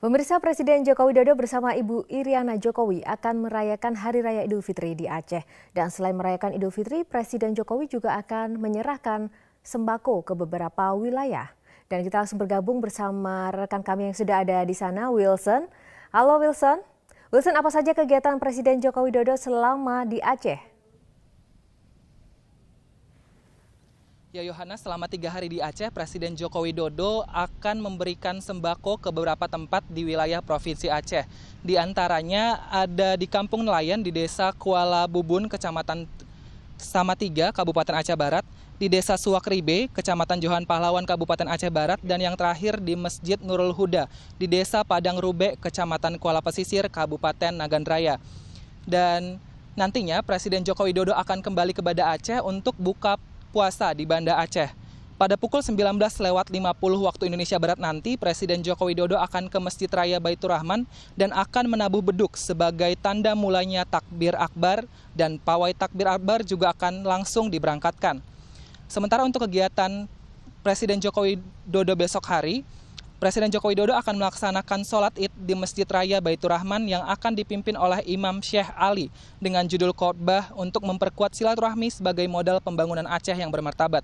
Pemirsa, Presiden Joko Widodo bersama Ibu Iriana Jokowi akan merayakan Hari Raya Idul Fitri di Aceh. Dan selain merayakan Idul Fitri, Presiden Jokowi juga akan menyerahkan sembako ke beberapa wilayah. Dan kita langsung bergabung bersama rekan kami yang sudah ada di sana, Wilson. Halo Wilson. Wilson, apa saja kegiatan Presiden Joko Widodo selama di Aceh? Ya Yohana, selama 3 hari di Aceh, Presiden Joko Widodo akan memberikan sembako ke beberapa tempat di wilayah Provinsi Aceh. Di antaranya ada di Kampung Nelayan di Desa Kuala Bubun, Kecamatan Samatiga, Kabupaten Aceh Barat, di Desa Suwakribe, Kecamatan Johan Pahlawan, Kabupaten Aceh Barat, dan yang terakhir di Masjid Nurul Huda, di Desa Padang Rube, Kecamatan Kuala Pesisir, Kabupaten Nagan Raya. Dan nantinya Presiden Joko Widodo akan kembali ke Banda Aceh untuk buka puasa di Banda Aceh. Pada pukul 19.50 waktu Indonesia Barat nanti, Presiden Joko Widodo akan ke Masjid Raya Baitur Rahman dan akan menabuh beduk sebagai tanda mulainya takbir akbar, dan pawai takbir akbar juga akan langsung diberangkatkan. Sementara untuk kegiatan Presiden Joko Widodo besok hari, Presiden Joko Widodo akan melaksanakan sholat Id di Masjid Raya Baitur Rahman yang akan dipimpin oleh Imam Syekh Ali dengan judul khotbah untuk memperkuat silaturahmi sebagai modal pembangunan Aceh yang bermartabat.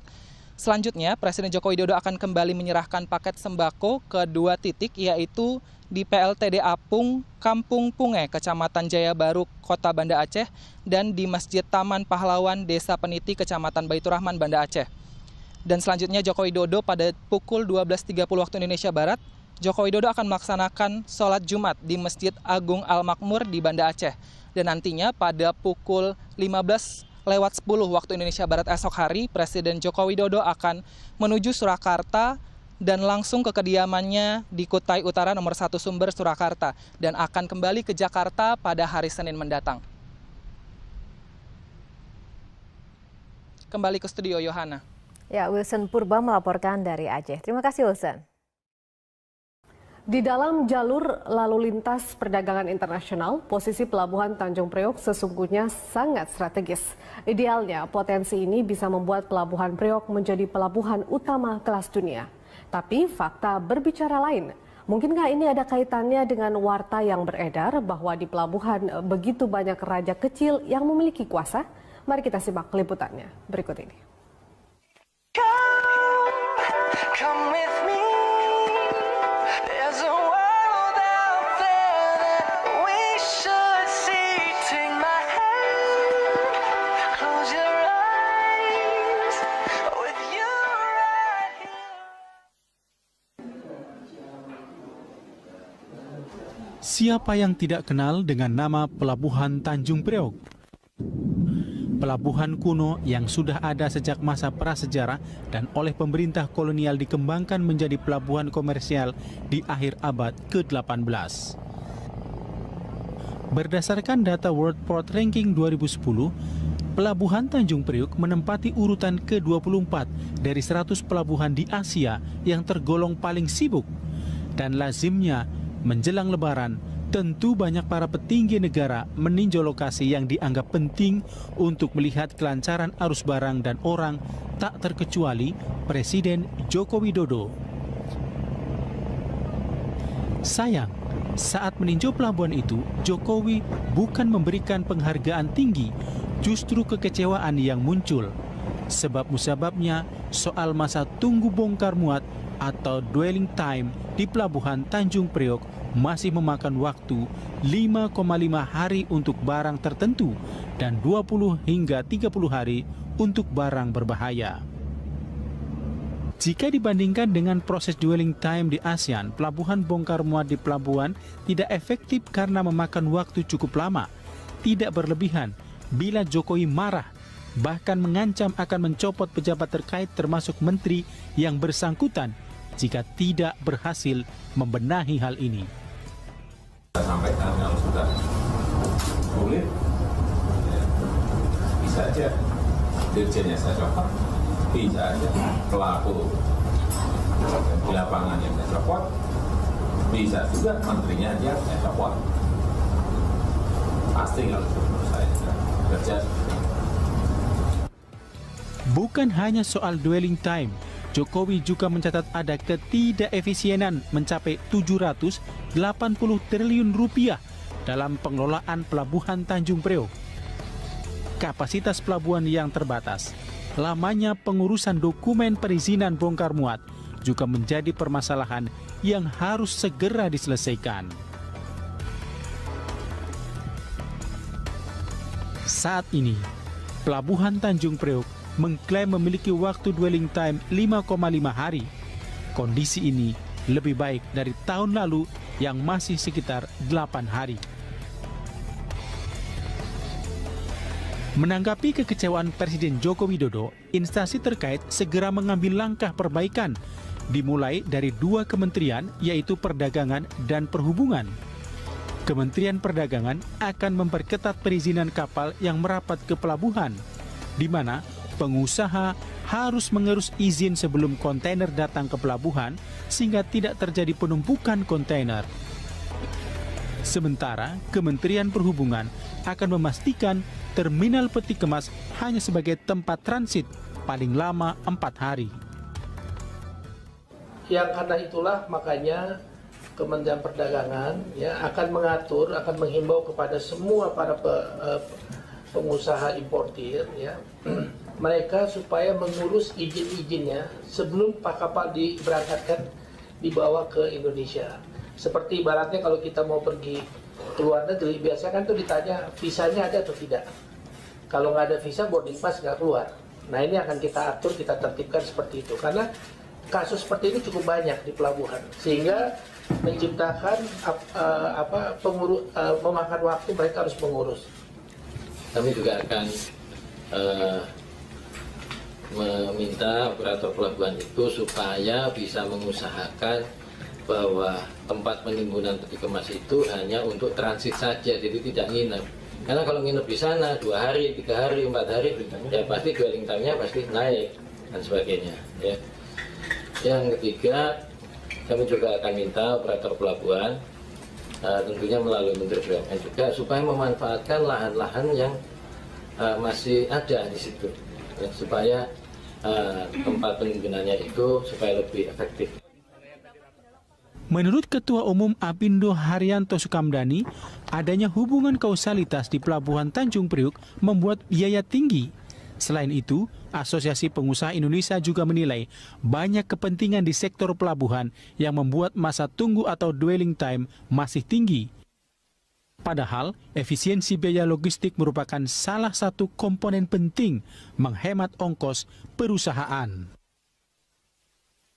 Selanjutnya, Presiden Joko Widodo akan kembali menyerahkan paket sembako ke 2 titik, yaitu di PLTD Apung, Kampung Punge, Kecamatan Jaya Baru, Kota Banda Aceh, dan di Masjid Taman Pahlawan, Desa Peniti, Kecamatan Baitur Rahman, Banda Aceh. Dan selanjutnya Joko Widodo pada pukul 12.30 waktu Indonesia Barat, Joko Widodo akan melaksanakan sholat Jumat di Masjid Agung Al-Makmur di Banda Aceh. Dan nantinya pada pukul 15.10 waktu Indonesia Barat esok hari, Presiden Joko Widodo akan menuju Surakarta dan langsung ke kediamannya di Kutai Utara nomor 1 Sumber, Surakarta. Dan akan kembali ke Jakarta pada hari Senin mendatang. Kembali ke studio, Yohana. Ya, Wilson Purba melaporkan dari Aceh. Terima kasih, Wilson. Di dalam jalur lalu lintas perdagangan internasional, posisi Pelabuhan Tanjung Priok sesungguhnya sangat strategis. Idealnya, potensi ini bisa membuat Pelabuhan Priok menjadi pelabuhan utama kelas dunia. Tapi fakta berbicara lain. Mungkinkah ini ada kaitannya dengan warta yang beredar bahwa di pelabuhan begitu banyak raja kecil yang memiliki kuasa? Mari kita simak liputannya berikut ini. Come with me. There's a world out there that we should see. Take my hand, close your eyes, with you right here. Siapa yang tidak kenal dengan nama Pelabuhan Tanjung Priok? Pelabuhan kuno yang sudah ada sejak masa prasejarah dan oleh pemerintah kolonial dikembangkan menjadi pelabuhan komersial di akhir abad ke-18. Berdasarkan data World Port Ranking 2010, Pelabuhan Tanjung Priok menempati urutan ke-24 dari 100 pelabuhan di Asia yang tergolong paling sibuk. Dan lazimnya, menjelang Lebaran, tentu banyak para petinggi negara meninjau lokasi yang dianggap penting untuk melihat kelancaran arus barang dan orang, tak terkecuali Presiden Joko Widodo. Sayang, saat meninjau pelabuhan itu, Jokowi bukan memberikan penghargaan tinggi, justru kekecewaan yang muncul. Sebab-musababnya soal masa tunggu bongkar muat atau dwelling time di Pelabuhan Tanjung Priok masih memakan waktu 5,5 hari untuk barang tertentu dan 20 hingga 30 hari untuk barang berbahaya. Jika dibandingkan dengan proses dwelling time di ASEAN, pelabuhan bongkar muat di pelabuhan tidak efektif karena memakan waktu cukup lama. Tidak berlebihan bila Jokowi marah, bahkan mengancam akan mencopot pejabat terkait termasuk menteri yang bersangkutan jika tidak berhasil membenahi hal ini. Sampaikan kalau sudah sulit, ya, bisa aja dirjennya saya copot, bisa aja pelaku di lapangan yang saya copot, bisa juga menterinya aja saya copot. Pasti kalau menurut saya kerja. Bukan hanya soal dwelling time, Jokowi juga mencatat ada ketidakefisienan mencapai 780 triliun rupiah dalam pengelolaan pelabuhan Tanjung Priok. Kapasitas pelabuhan yang terbatas, lamanya pengurusan dokumen perizinan bongkar muat juga menjadi permasalahan yang harus segera diselesaikan. Saat ini, Pelabuhan Tanjung Priok mengklaim memiliki waktu dwelling time 5,5 hari. Kondisi ini lebih baik dari tahun lalu yang masih sekitar 8 hari. Menanggapi kekecewaan Presiden Joko Widodo, instansi terkait segera mengambil langkah perbaikan, dimulai dari 2 kementerian, yaitu Perdagangan dan Perhubungan. Kementerian Perdagangan akan memperketat perizinan kapal yang merapat ke pelabuhan, di mana pengusaha harus mengurus izin sebelum kontainer datang ke pelabuhan sehingga tidak terjadi penumpukan kontainer. Sementara Kementerian Perhubungan akan memastikan terminal peti kemas hanya sebagai tempat transit paling lama 4 hari. Yang karena itulah makanya Kementerian Perdagangan akan mengatur, akan menghimbau kepada semua para pengusaha importir mereka supaya mengurus izin-izinnya sebelum kapal diberangkatkan dibawa ke Indonesia. Seperti ibaratnya kalau kita mau pergi ke luar negeri, biasanya kan tuh ditanya visanya ada atau tidak. Kalau nggak ada visa, boarding pass nggak keluar. Nah ini akan kita atur, kita tertibkan seperti itu. Karena kasus seperti ini cukup banyak di pelabuhan, sehingga menciptakan memakan waktu mereka harus mengurus. Kami juga akan meminta operator pelabuhan itu supaya bisa mengusahakan bahwa tempat penimbunan peti kemas itu hanya untuk transit saja, jadi tidak nginep. Karena kalau nginep di sana 2 hari, 3 hari, 4 hari, ya pasti dwelling time-nya pasti naik dan sebagainya. Ya. Yang ketiga, kami juga akan minta operator pelabuhan tentunya melalui Menteri BUMN juga supaya memanfaatkan lahan-lahan yang masih ada di situ, ya, supaya tempat penimbunannya itu supaya lebih efektif. Menurut Ketua Umum Apindo Haryanto Sukamdhani, adanya hubungan kausalitas di Pelabuhan Tanjung Priok membuat biaya tinggi. Selain itu, Asosiasi Pengusaha Indonesia juga menilai banyak kepentingan di sektor pelabuhan yang membuat masa tunggu atau dwelling time masih tinggi. Padahal, efisiensi biaya logistik merupakan salah satu komponen penting menghemat ongkos perusahaan.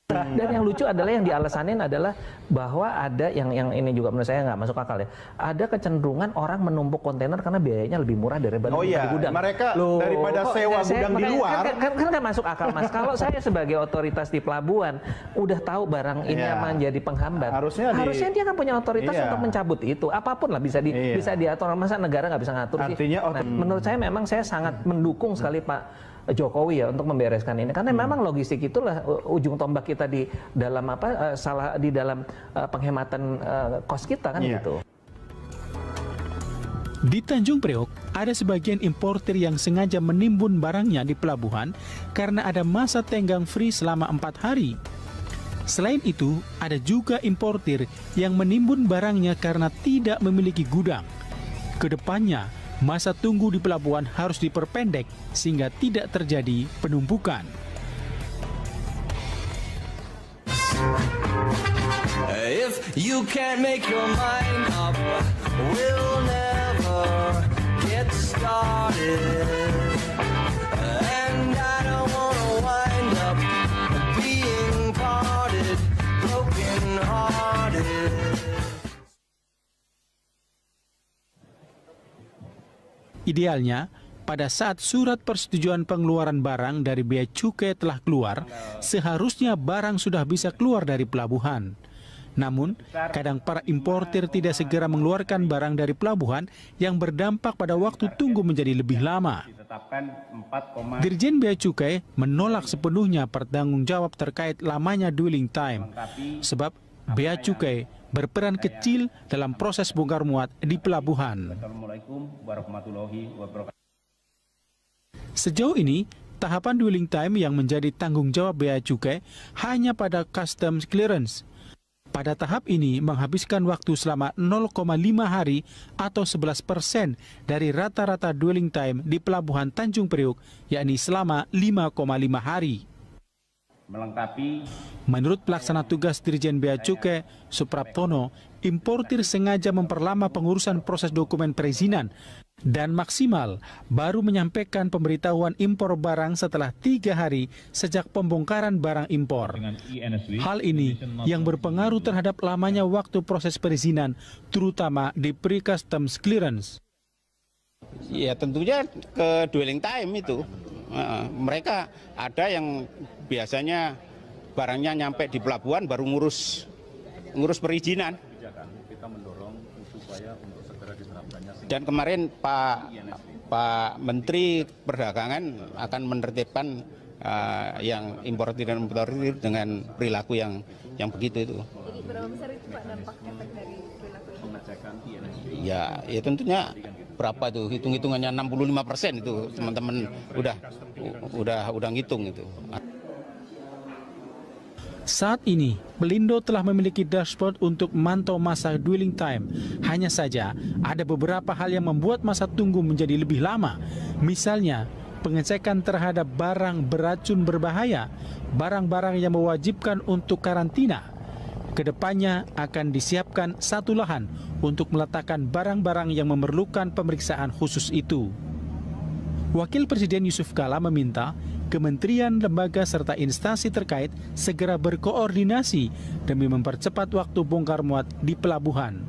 Dan yang lucu adalah yang dialasanin adalah bahwa ada yang ini juga menurut saya nggak masuk akal ya. Ada kecenderungan orang menumpuk kontainer karena biayanya lebih murah daripada di gudang. Mereka daripada sewa gudang di luar. Kan masuk akal, Mas. Kalau saya sebagai otoritas di pelabuhan udah tahu barang ini menjadi penghambat. Harusnya dia kan punya otoritas untuk mencabut itu. Apapun lah bisa diatur. Masa negara nggak bisa ngatur sih? Nah, menurut saya memang saya sangat mendukung sekali Pak Jokowi ya untuk membereskan ini, karena memang logistik itulah ujung tombak kita di dalam penghematan kos kita kan gitu. Di Tanjung Priok, ada sebagian importir yang sengaja menimbun barangnya di pelabuhan karena ada masa tenggang free selama 4 hari. Selain itu, ada juga importir yang menimbun barangnya karena tidak memiliki gudang. Kedepannya, masa tunggu di pelabuhan harus diperpendek sehingga tidak terjadi penumpukan. If you can't make your mind up, we'll never get started. And I don't wanna wind up being parted, broken hearted. Idealnya, pada saat surat persetujuan pengeluaran barang dari bea cukai telah keluar, seharusnya barang sudah bisa keluar dari pelabuhan. Namun, kadang para importir tidak segera mengeluarkan barang dari pelabuhan yang berdampak pada waktu tunggu menjadi lebih lama. Dirjen Bea Cukai menolak sepenuhnya pertanggung jawab terkait lamanya dwelling time, sebab Bea Cukai berperan kecil dalam proses bongkar muat di pelabuhan. Sejauh ini, Tahapan dwelling time yang menjadi tanggung jawab bea cukai hanya pada customs clearance. Pada tahap ini menghabiskan waktu selama 0,5 hari atau 11% dari rata-rata dwelling time di Pelabuhan Tanjung Priok, yakni selama 5,5 hari. Menurut pelaksana tugas Dirjen Bea Cukai Supraptono, importir sengaja memperlama pengurusan proses dokumen perizinan dan maksimal baru menyampaikan pemberitahuan impor barang setelah 3 hari sejak pembongkaran barang impor. Hal ini yang berpengaruh terhadap lamanya waktu proses perizinan, terutama di pre-customs clearance. Ya tentunya ke dwelling time itu. Mereka ada yang biasanya barangnya nyampe di pelabuhan baru ngurus perizinan. Dan kemarin Pak Menteri Perdagangan akan menertibkan yang importir dan eksportir dengan perilaku yang begitu itu. Jadi berapa besar itu Pak dampak efek dari perilaku ini? Ya tentunya berapa tuh, hitung-hitungannya 65% itu teman-teman udah ngitung itu. Saat ini, Pelindo telah memiliki dashboard untuk memantau masa dwelling time. Hanya saja, ada beberapa hal yang membuat masa tunggu menjadi lebih lama. Misalnya, pengecekan terhadap barang beracun berbahaya, barang-barang yang mewajibkan untuk karantina. Kedepannya akan disiapkan satu lahan untuk meletakkan barang-barang yang memerlukan pemeriksaan khusus itu. Wakil Presiden Yusuf Kala meminta kementerian, lembaga, serta instansi terkait segera berkoordinasi demi mempercepat waktu bongkar muat di pelabuhan.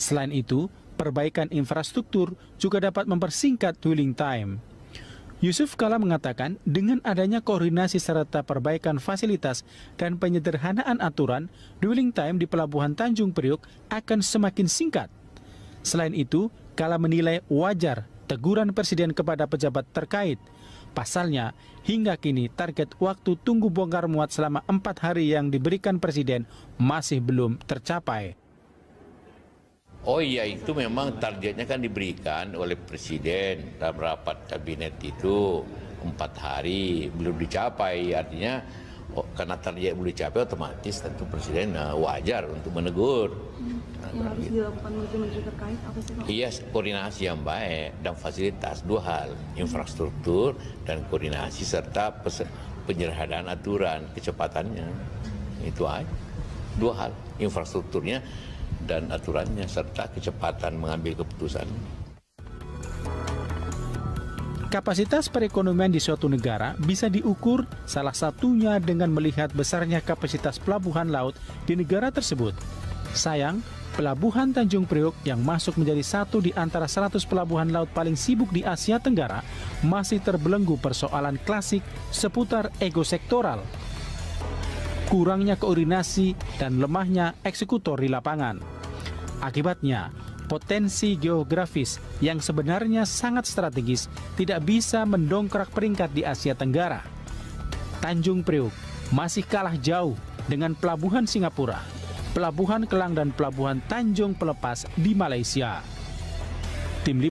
Selain itu, perbaikan infrastruktur juga dapat mempersingkat dwelling time. Yusuf Kala mengatakan dengan adanya koordinasi serta perbaikan fasilitas dan penyederhanaan aturan, dwelling time di Pelabuhan Tanjung Priok akan semakin singkat. Selain itu, Kala menilai wajar teguran Presiden kepada pejabat terkait. Pasalnya, hingga kini target waktu tunggu bongkar muat selama 4 hari yang diberikan Presiden masih belum tercapai. Oh iya, itu memang targetnya kan diberikan oleh Presiden dalam rapat kabinet itu 4 hari, belum dicapai. Artinya karena target belum dicapai, otomatis tentu Presiden wajar untuk menegur. Yang harus dilakukan menteri-menteri terkait apa sih Pak? Iya, koordinasi yang baik dan fasilitas, 2 hal, infrastruktur dan koordinasi serta penyederhanaan aturan, kecepatannya. Itu aja, 2 hal, infrastrukturnya dan aturannya serta kecepatan mengambil keputusan. Kapasitas perekonomian di suatu negara bisa diukur salah satunya dengan melihat besarnya kapasitas pelabuhan laut di negara tersebut. Sayang, Pelabuhan Tanjung Priok yang masuk menjadi satu di antara 100 pelabuhan laut paling sibuk di Asia Tenggara masih terbelenggu persoalan klasik seputar ego sektoral, kurangnya koordinasi dan lemahnya eksekutor di lapangan. Akibatnya, potensi geografis yang sebenarnya sangat strategis tidak bisa mendongkrak peringkat di Asia Tenggara. Tanjung Priok masih kalah jauh dengan Pelabuhan Singapura, Pelabuhan Kelang dan Pelabuhan Tanjung Pelepas di Malaysia. Tim